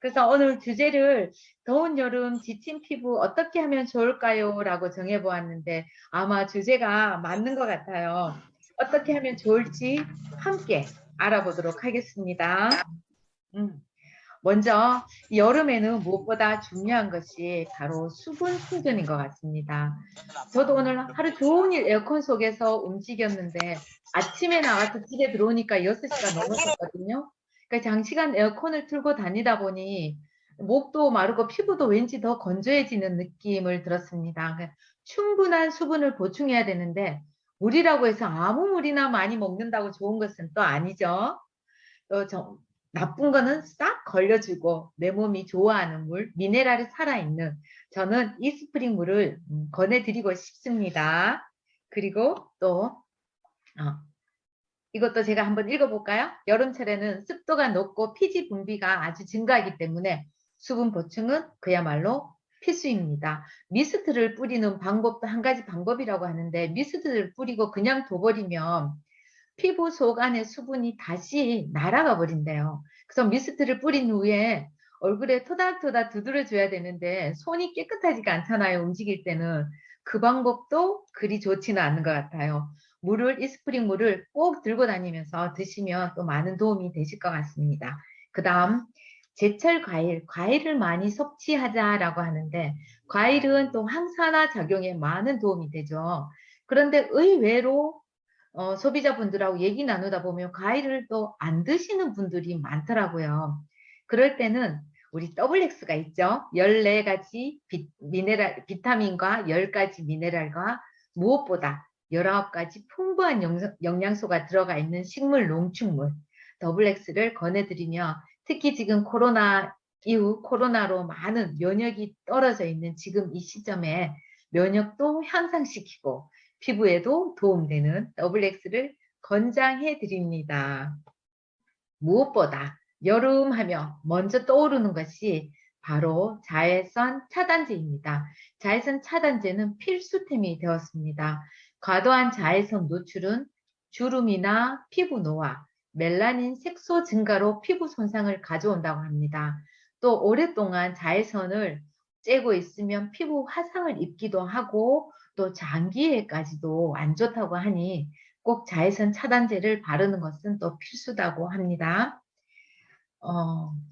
그래서 오늘 주제를 더운 여름 지친 피부 어떻게 하면 좋을까요? 라고 정해보았는데 아마 주제가 맞는 것 같아요. 어떻게 하면 좋을지 함께 알아보도록 하겠습니다. 음. 먼저 여름에는 무엇보다 중요한 것이 바로 수분 충전인 것 같습니다. 저도 오늘 하루 종일 에어컨 속에서 움직였는데 아침에 나가서 집에 들어오니까 6시가 넘었었거든요. 그러니까 장시간 에어컨을 틀고 다니다 보니 목도 마르고 피부도 왠지 더 건조해지는 느낌을 들었습니다. 그러니까 충분한 수분을 보충해야 되는데 물이라고 해서 아무 물이나 많이 먹는다고 좋은 것은 또 아니죠. 또 나쁜 거는 싹 걸려주고 내 몸이 좋아하는 물, 미네랄이 살아있는 저는 이스프링 물을 권해드리고 싶습니다. 그리고 또 이것도 제가 한번 읽어볼까요? 여름철에는 습도가 높고 피지 분비가 아주 증가하기 때문에 수분 보충은 그야말로 필수입니다. 미스트를 뿌리는 방법도 한 가지 방법이라고 하는데 미스트를 뿌리고 그냥 둬버리면 피부 속 안에 수분이 다시 날아가 버린대요. 그래서 미스트를 뿌린 후에 얼굴에 토닥토닥 두드려줘야 되는데 손이 깨끗하지가 않잖아요. 움직일 때는. 그 방법도 그리 좋지는 않은 것 같아요. 이스프링 물을 꼭 들고 다니면서 드시면 또 많은 도움이 되실 것 같습니다. 그 다음 제철 과일을 많이 섭취하자라고 하는데 과일은 또 항산화 작용에 많은 도움이 되죠. 그런데 의외로 소비자분들하고 얘기 나누다 보면 과일을 또 안 드시는 분들이 많더라고요. 그럴 때는 우리 WX가 있죠. 14가지 비타민과 10가지 미네랄과 무엇보다 19가지 풍부한 영양소가 들어가 있는 식물 농축물 WX를 권해드리며 특히 지금 코로나 이후 코로나로 많은 면역이 떨어져 있는 지금 이 시점에 면역도 향상시키고 피부에도 도움되는 WX를 권장해 드립니다. 무엇보다 여름 하면 먼저 떠오르는 것이 바로 자외선 차단제입니다. 자외선 차단제는 필수템이 되었습니다. 과도한 자외선 노출은 주름이나 피부 노화, 멜라닌 색소 증가로 피부 손상을 가져온다고 합니다. 또 오랫동안 자외선을 쬐고 있으면 피부 화상을 입기도 하고 또 장기에까지도 안 좋다고 하니 꼭 자외선 차단제를 바르는 것은 또 필수다고 합니다.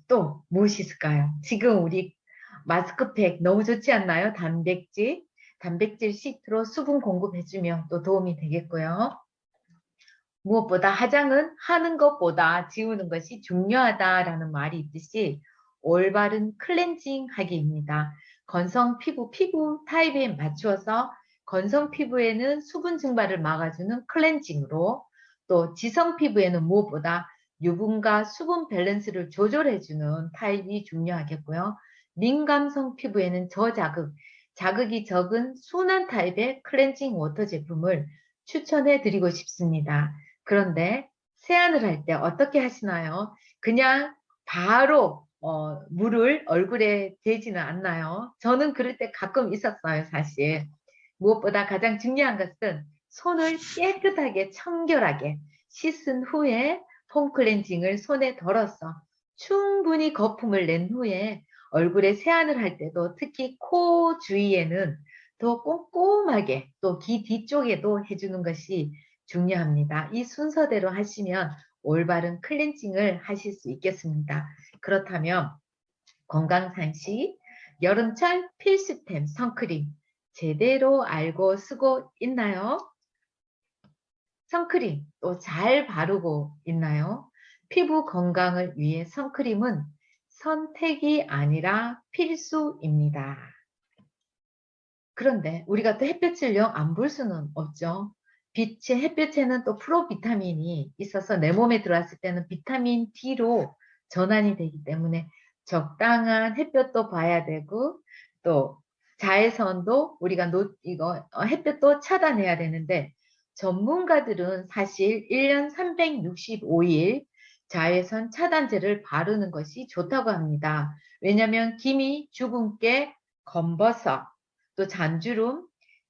또 무엇이 있을까요? 지금 우리 마스크팩 너무 좋지 않나요? 단백질 시트로 수분 공급해주면 또 도움이 되겠고요. 무엇보다 화장은 하는 것보다 지우는 것이 중요하다라는 말이 있듯이 올바른 클렌징 하기입니다. 건성 피부 타입에 맞추어서 건성 피부에는 수분 증발을 막아주는 클렌징으로 또 지성 피부에는 무엇보다 유분과 수분 밸런스를 조절해주는 타입이 중요하겠고요. 민감성 피부에는 자극이 적은 순한 타입의 클렌징 워터 제품을 추천해 드리고 싶습니다. 그런데 세안을 할 때 어떻게 하시나요? 그냥 바로 물을 얼굴에 대지는 않나요? 저는 그럴 때 가끔 있었어요, 사실. 무엇보다 가장 중요한 것은 손을 깨끗하게 청결하게 씻은 후에 폼 클렌징을 손에 덜어서 충분히 거품을 낸 후에 얼굴에 세안을 할 때도 특히 코 주위에는 더 꼼꼼하게 또 귀 뒤쪽에도 해주는 것이 중요합니다. 이 순서대로 하시면 올바른 클렌징을 하실 수 있겠습니다. 그렇다면 건강상식, 여름철 필수템 선크림 제대로 알고 쓰고 있나요? 선크림 또 잘 바르고 있나요? 피부 건강을 위해 선크림은 선택이 아니라 필수입니다. 그런데 우리가 또 햇볕을 영 안 볼 수는 없죠. 햇볕에는 또 프로비타민이 있어서 내 몸에 들어왔을 때는 비타민 D로 전환이 되기 때문에 적당한 햇볕도 봐야 되고 또 자외선도 우리가 햇볕도 차단해야 되는데 전문가들은 사실 1년 365일 자외선 차단제를 바르는 것이 좋다고 합니다. 왜냐하면 기미, 주근깨, 검버섯, 또 잔주름,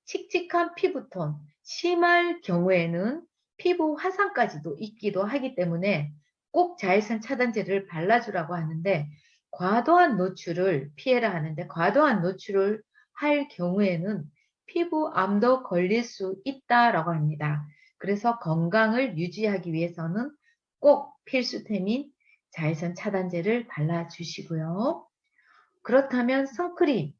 칙칙한 피부톤, 심할 경우에는 피부 화상까지도 있기도 하기 때문에 꼭 자외선 차단제를 발라주라고 하는데 과도한 노출을 피해라 하는데 과도한 노출을 할 경우에는 피부암도 걸릴 수 있다라고 합니다. 그래서 건강을 유지하기 위해서는 꼭 필수템인 자외선 차단제를 발라주시고요. 그렇다면 선크림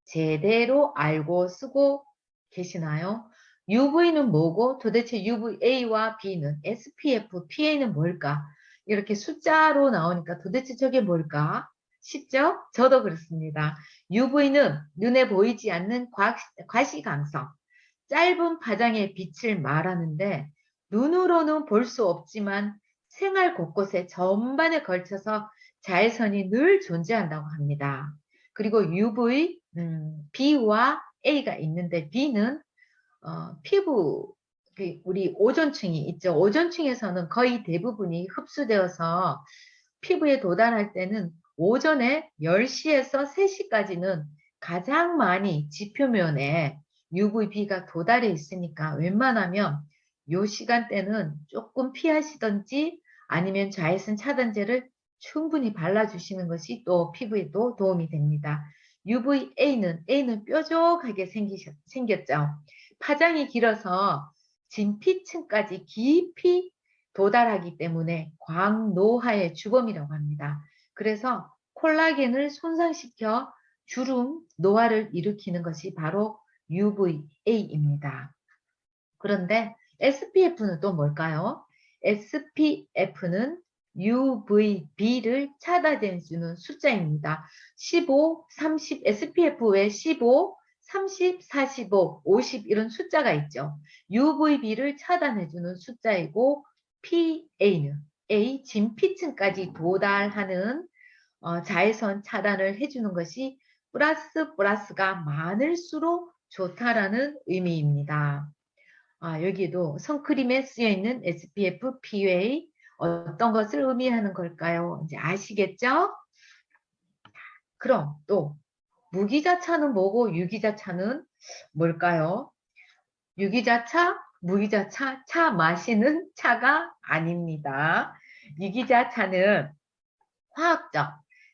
제대로 알고 쓰고 계시나요? UV는 뭐고 도대체 UVA와 B는 SPF, PA는 뭘까? 이렇게 숫자로 나오니까 도대체 저게 뭘까? 쉽죠? 저도 그렇습니다. UV는 눈에 보이지 않는 과시광선, 짧은 파장의 빛을 말하는데 눈으로는 볼 수 없지만 생활 곳곳에 전반에 걸쳐서 자외선이 늘 존재한다고 합니다. 그리고 UV, B와 A가 있는데 B는 피부, 우리 오존층이 있죠. 오존층에서는 거의 대부분이 흡수되어서 피부에 도달할 때는 오전에 10시에서 3시까지는 가장 많이 지표면에 UVB가 도달해 있으니까 웬만하면 요 시간대는 조금 피하시던지 아니면 자외선 차단제를 충분히 발라주시는 것이 또 피부에도 도움이 됩니다. A는 뾰족하게 생겼죠. 파장이 길어서 진피층까지 깊이 도달하기 때문에 광노화의 주범이라고 합니다. 그래서 콜라겐을 손상시켜 주름, 노화를 일으키는 것이 바로 UVA입니다. 그런데 SPF는 또 뭘까요? SPF는 UVB를 차단해주는 숫자입니다. 15, 30, SPF 외에 15, 30, 45, 50 이런 숫자가 있죠. UVB를 차단해주는 숫자이고 PA는 진피층까지 도달하는 자외선 차단을 해주는 것이 플러스가 많을수록 좋다라는 의미입니다. 여기도 선크림에 쓰여있는 SPF, PA 어떤 것을 의미하는 걸까요? 이제 아시겠죠? 그럼 또 무기자차는 뭐고 유기자차는 뭘까요? 유기자차, 무기자차, 차 마시는 차가 아닙니다. 유기자차는 화학적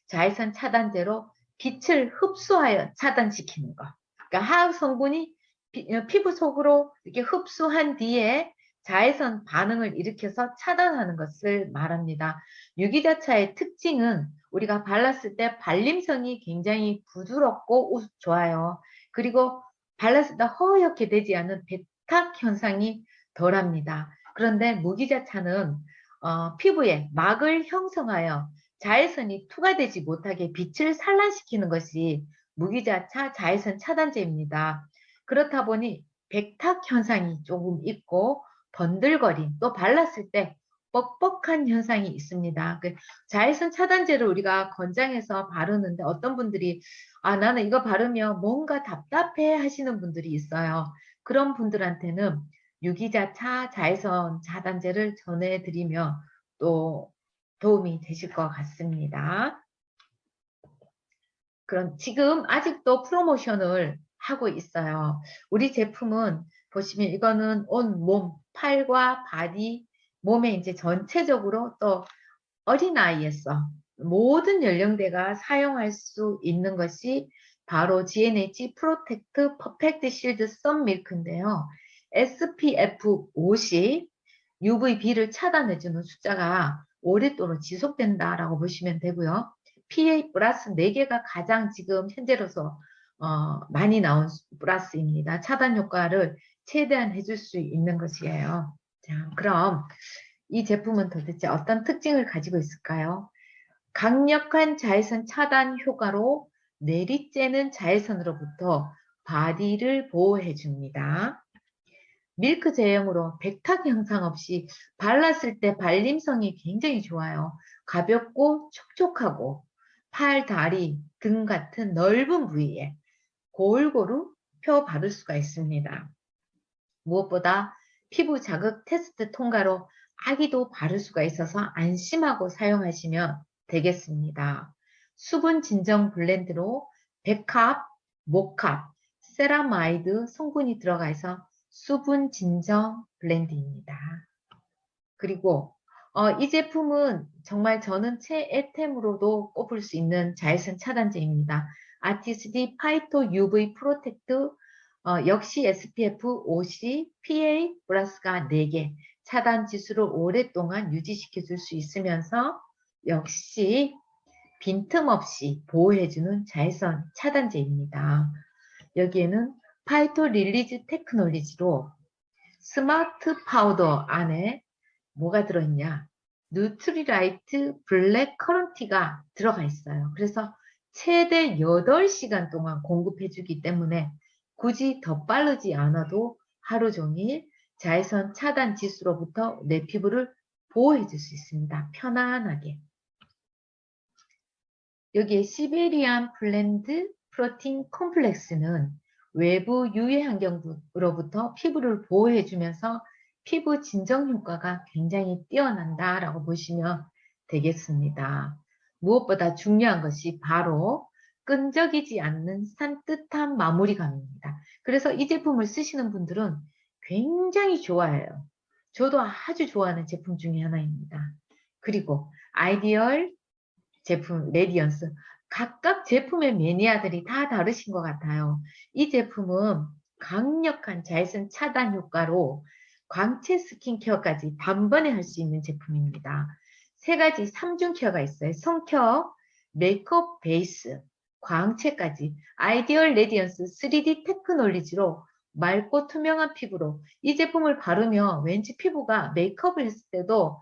자외선 차단제로 빛을 흡수하여 차단시키는 것. 그러니까 화학 성분이 피부 속으로 이렇게 흡수한 뒤에 자외선 반응을 일으켜서 차단하는 것을 말합니다. 유기자차의 특징은 우리가 발랐을 때 발림성이 굉장히 부드럽고 좋아요. 그리고 발랐을 때 허옇게 되지 않은 백탁 현상이 덜합니다. 그런데 무기자차는 피부에 막을 형성하여 자외선이 투과되지 못하게 빛을 산란시키는 것이 무기자차 자외선 차단제입니다. 그렇다 보니 백탁 현상이 조금 있고 번들거림, 또 발랐을 때 뻑뻑한 현상이 있습니다. 자외선 차단제를 우리가 권장해서 바르는데 어떤 분들이 나는 이거 바르면 뭔가 답답해 하시는 분들이 있어요. 그런 분들한테는 유기자차 자외선 차단제를 전해드리며 또 도움이 되실 것 같습니다. 그럼 지금 아직도 프로모션을 하고 있어요. 우리 제품은 보시면 이거는 온 몸, 팔과 바디, 몸에 이제 전체적으로 또 어린아이에서 모든 연령대가 사용할 수 있는 것이 바로 GNH 프로텍트 퍼펙트 실드 썬밀크인데요. SPF 50, UVB를 차단해주는 숫자가 오랫도록 지속된다라고 보시면 되고요. PA 플러스 4개가 가장 지금 현재로서 많이 나온 플러스입니다. 차단 효과를 최대한 해줄 수 있는 것이에요. 자, 그럼 이 제품은 도대체 어떤 특징을 가지고 있을까요? 강력한 자외선 차단 효과로 내리쬐는 자외선으로부터 바디를 보호해 줍니다. 밀크 제형으로 백탁 형상 없이 발랐을 때 발림성이 굉장히 좋아요. 가볍고 촉촉하고 팔, 다리, 등 같은 넓은 부위에 골고루 펴 바를 수가 있습니다. 무엇보다 피부 자극 테스트 통과로 아기도 바를 수가 있어서 안심하고 사용하시면 되겠습니다. 수분 진정 블렌드로 백합, 목합, 세라마이드 성분이 들어가 있어 수분 진정 블렌드입니다. 그리고 이 제품은 정말 저는 최애템으로도 꼽을 수 있는 자외선 차단제입니다. 아티스트 파이토 UV 프로텍트 역시 SPF 50, PA 플러스가 4개 차단 지수를 오랫동안 유지시켜 줄 수 있으면서 역시 빈틈없이 보호해주는 자외선 차단제입니다. 여기에는 파이토 릴리즈 테크놀로지로 스마트 파우더 안에 뭐가 들어있냐? 누트리라이트 블랙 커런티가 들어가 있어요. 그래서 최대 8시간 동안 공급해주기 때문에 굳이 더 빠르지 않아도 하루 종일 자외선 차단 지수로부터 내 피부를 보호해줄 수 있습니다. 편안하게. 여기에 시베리안 블렌드 프로틴 콤플렉스는 외부 유해 환경으로부터 피부를 보호해주면서 피부 진정 효과가 굉장히 뛰어난다라고 보시면 되겠습니다. 무엇보다 중요한 것이 바로 끈적이지 않는 산뜻한 마무리감입니다. 그래서 이 제품을 쓰시는 분들은 굉장히 좋아해요. 저도 아주 좋아하는 제품 중에 하나입니다. 그리고 아이디얼 제품 레디언스 각각 제품의 매니아들이 다 다르신 것 같아요. 이 제품은 강력한 자외선 차단 효과로 광채 스킨케어까지 단번에 할 수 있는 제품입니다. 세 가지 3중 케어가 있어요. 성케어, 메이크업 베이스, 광채까지 아이디얼 레디언스 3D 테크놀로지로 맑고 투명한 피부로 이 제품을 바르면 왠지 피부가 메이크업을 했을 때도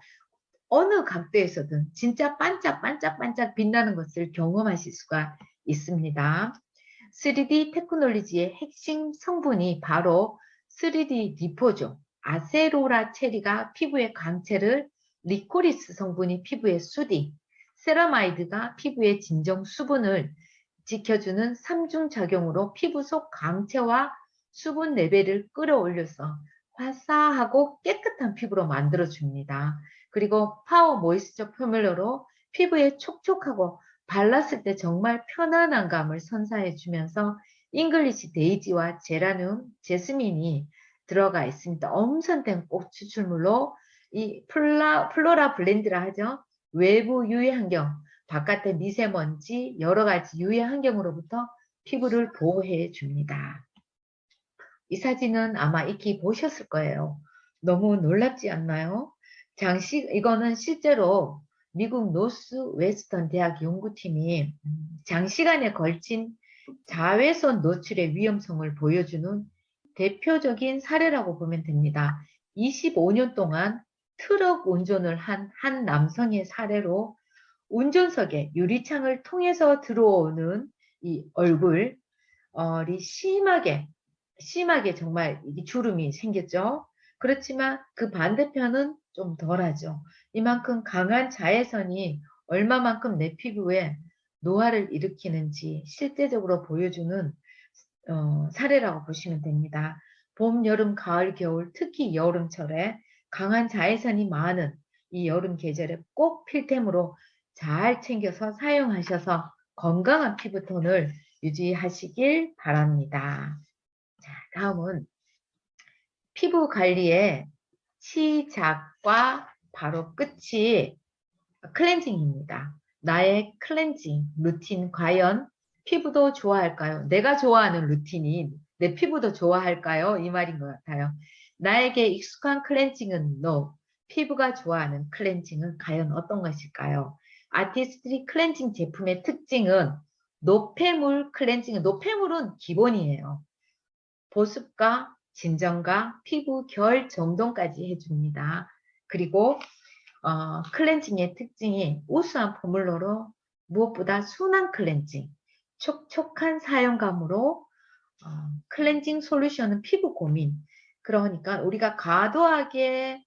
어느 각도에서든 진짜 반짝반짝반짝 빛나는 것을 경험하실 수가 있습니다. 3D 테크놀로지의 핵심 성분이 바로 3D 리포죠. 아세로라 체리가 피부의 광채를, 리코리스 성분이 피부의 수디, 세라마이드가 피부의 진정 수분을 지켜주는 3중 작용으로 피부 속 광채와 수분 레벨을 끌어올려서 화사하고 깨끗한 피부로 만들어줍니다. 그리고 파워 모이스처 포뮬러로 피부에 촉촉하고 발랐을 때 정말 편안한 감을 선사해 주면서 잉글리시 데이지와 제라늄, 제스민이 들어가 있습니다. 엄선된 꽃 추출물로 이 플로라 블렌드라 하죠. 외부 유해 환경, 바깥의 미세먼지, 여러 가지 유해 환경으로부터 피부를 보호해 줍니다. 이 사진은 아마 익히 보셨을 거예요. 너무 놀랍지 않나요? 이거는 실제로 미국 노스 웨스턴 대학 연구팀이 장시간에 걸친 자외선 노출의 위험성을 보여주는 대표적인 사례라고 보면 됩니다. 25년 동안 트럭 운전을 한 남성의 사례로 운전석에 유리창을 통해서 들어오는 이 얼굴이 심하게 정말 이 주름이 생겼죠. 그렇지만 그 반대편은 좀 덜하죠. 이만큼 강한 자외선이 얼마만큼 내 피부에 노화를 일으키는지 실제적으로 보여주는 사례라고 보시면 됩니다. 봄, 여름, 가을, 겨울, 특히 여름철에 강한 자외선이 많은 이 여름 계절에 꼭 필템으로 잘 챙겨서 사용하셔서 건강한 피부톤을 유지하시길 바랍니다. 자, 다음은 피부 관리의 시작과 바로 끝이 클렌징입니다. 나의 클렌징 루틴 과연 피부도 좋아할까요? 내가 좋아하는 루틴이 내 피부도 좋아할까요? 이 말인 것 같아요. 나에게 익숙한 클렌징은 no. 피부가 좋아하는 클렌징은 과연 어떤 것일까요? 아티스트리 클렌징 제품의 특징은 노폐물 클렌징은 노폐물은 기본이에요. 보습과 진정과 피부 결 정돈까지 해줍니다. 그리고 클렌징의 특징이 우수한 포뮬러로 무엇보다 순한 클렌징, 촉촉한 사용감으로 클렌징 솔루션은 피부 고민. 그러니까 우리가 과도하게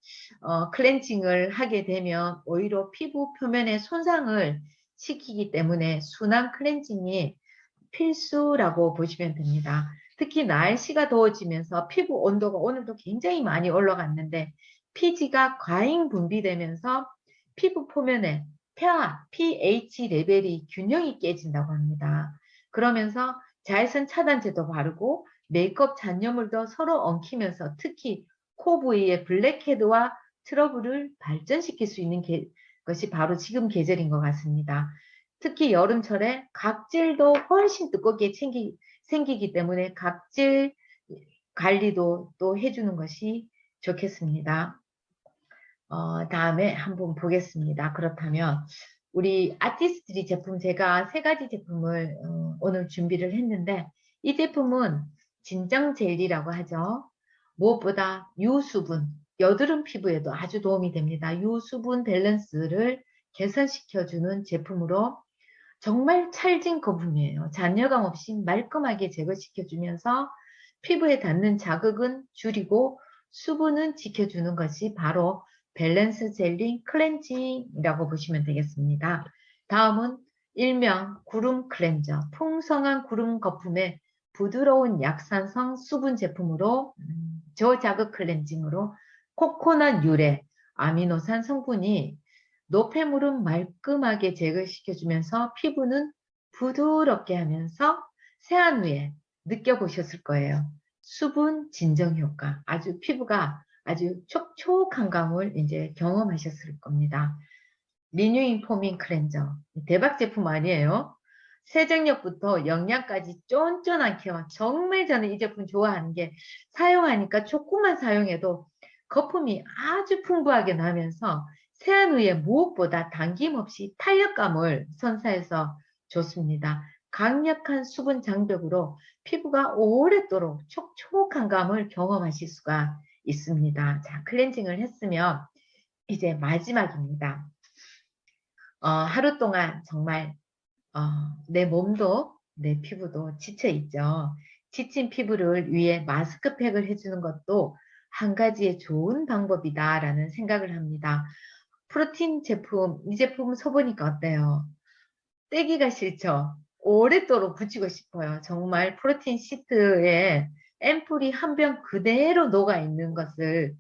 클렌징을 하게 되면 오히려 피부 표면에 손상을 시키기 때문에 순한 클렌징이 필수라고 보시면 됩니다. 특히 날씨가 더워지면서 피부 온도가 오늘도 굉장히 많이 올라갔는데 피지가 과잉 분비되면서 피부 표면에 pH 레벨이 균형이 깨진다고 합니다. 그러면서 자외선 차단제도 바르고 메이크업 잔여물도 서로 엉키면서 특히 코 부위의 블랙헤드와 트러블을 발전시킬 수 있는 것이 바로 지금 계절인 것 같습니다. 특히 여름철에 각질도 훨씬 두껍게 생기기 때문에 각질 관리도 또 해주는 것이 좋겠습니다. 다음에 한번 보겠습니다. 그렇다면 우리 아티스트리 제품, 제가 3가지 제품을 오늘 준비를 했는데, 이 제품은 진정 젤리라고 하죠. 무엇보다 유수분, 여드름 피부에도 아주 도움이 됩니다. 유수분 밸런스를 개선시켜주는 제품으로 정말 찰진 거품이에요. 잔여감 없이 말끔하게 제거시켜주면서 피부에 닿는 자극은 줄이고 수분은 지켜주는 것이 바로 밸런스 젤리 클렌징이라고 보시면 되겠습니다. 다음은 일명 구름 클렌저, 풍성한 구름 거품에 부드러운 약산성 수분 제품으로 저자극 클렌징으로 코코넛 유래 아미노산 성분이 노폐물은 말끔하게 제거시켜주면서 피부는 부드럽게 하면서 세안 후에 느껴보셨을 거예요. 수분 진정 효과, 아주 피부가 아주 촉촉한 감을 이제 경험하셨을 겁니다. 리뉴잉 포밍 클렌저, 대박 제품 아니에요? 세정력부터 영양까지 쫀쫀한 케어. 정말 저는 이 제품 좋아하는 게 사용하니까 조금만 사용해도 거품이 아주 풍부하게 나면서 세안 후에 무엇보다 당김없이 탄력감을 선사해서 좋습니다. 강력한 수분 장벽으로 피부가 오랫도록 촉촉한 감을 경험하실 수가 있습니다. 자, 클렌징을 했으면 이제 마지막입니다. 하루 동안 정말 내 몸도 내 피부도 지쳐 있죠. 지친 피부를 위해 마스크팩을 해주는 것도 한 가지의 좋은 방법이다라는 생각을 합니다. 프로틴 제품, 이 제품 써보니까 어때요? 떼기가 싫죠? 오랫도록 붙이고 싶어요. 정말 프로틴 시트에 앰플이 한 병 그대로 녹아있는 것을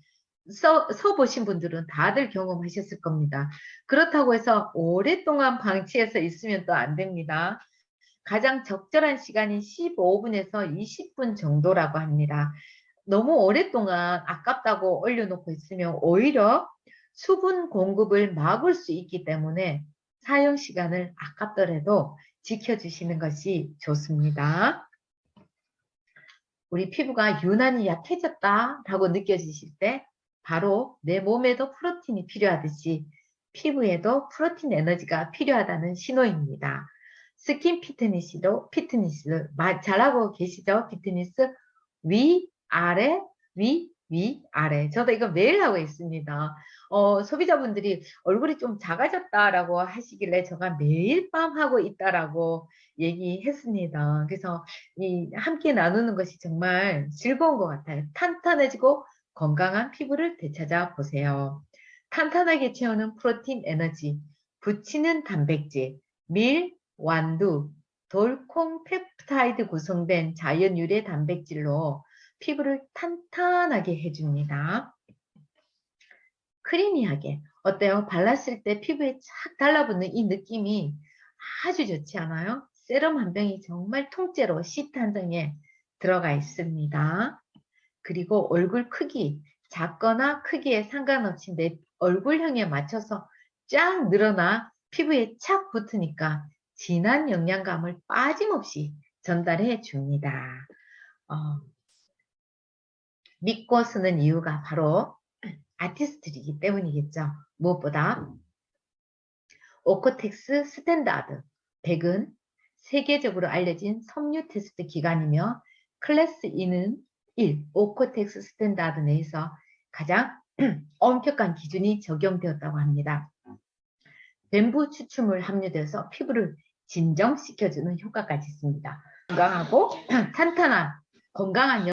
써보신 분들은 다들 경험하셨을 겁니다. 그렇다고 해서 오랫동안 방치해서 있으면 또 안 됩니다. 가장 적절한 시간이 15분에서 20분 정도라고 합니다. 너무 오랫동안 아깝다고 올려놓고 있으면 오히려 수분 공급을 막을 수 있기 때문에 사용 시간을 아깝더라도 지켜주시는 것이 좋습니다. 우리 피부가 유난히 약해졌다라고 느껴지실 때 바로 내 몸에도 프로틴이 필요하듯이 피부에도 프로틴 에너지가 필요하다는 신호입니다. 스킨 피트니스도 잘하고 계시죠? 피트니스 위, 아래, 위, 위, 아래. 저도 이거 매일 하고 있습니다. 소비자분들이 얼굴이 좀 작아졌다라고 하시길래 제가 매일 밤 하고 있다라고 얘기했습니다. 그래서 함께 나누는 것이 정말 즐거운 것 같아요. 탄탄해지고 건강한 피부를 되찾아 보세요. 탄탄하게 채우는 프로틴 에너지, 붙이는 단백질, 밀, 완두, 돌콩 펩타이드 구성된 자연 유래 단백질로 피부를 탄탄하게 해줍니다. 크리미하게. 어때요? 발랐을 때 피부에 착 달라붙는 이 느낌이 아주 좋지 않아요? 세럼 한 병이 정말 통째로 시트 한 장에 들어가 있습니다. 그리고 얼굴 크기, 작거나 크기에 상관없이 내 얼굴형에 맞춰서 쫙 늘어나 피부에 착 붙으니까 진한 영양감을 빠짐없이 전달해 줍니다. 믿고 쓰는 이유가 바로 아티스트이기 때문이겠죠. 무엇보다 오코텍스 스탠다드 100은 세계적으로 알려진 섬유 테스트 기관이며 클래스 E는 1, 오코텍스 스탠다드 내에서 가장 엄격한 기준이 적용되었다고 합니다. 뱀부 추출물 함유돼서 피부를 진정시켜주는 효과까지 있습니다. 건강하고 탄탄한 건강한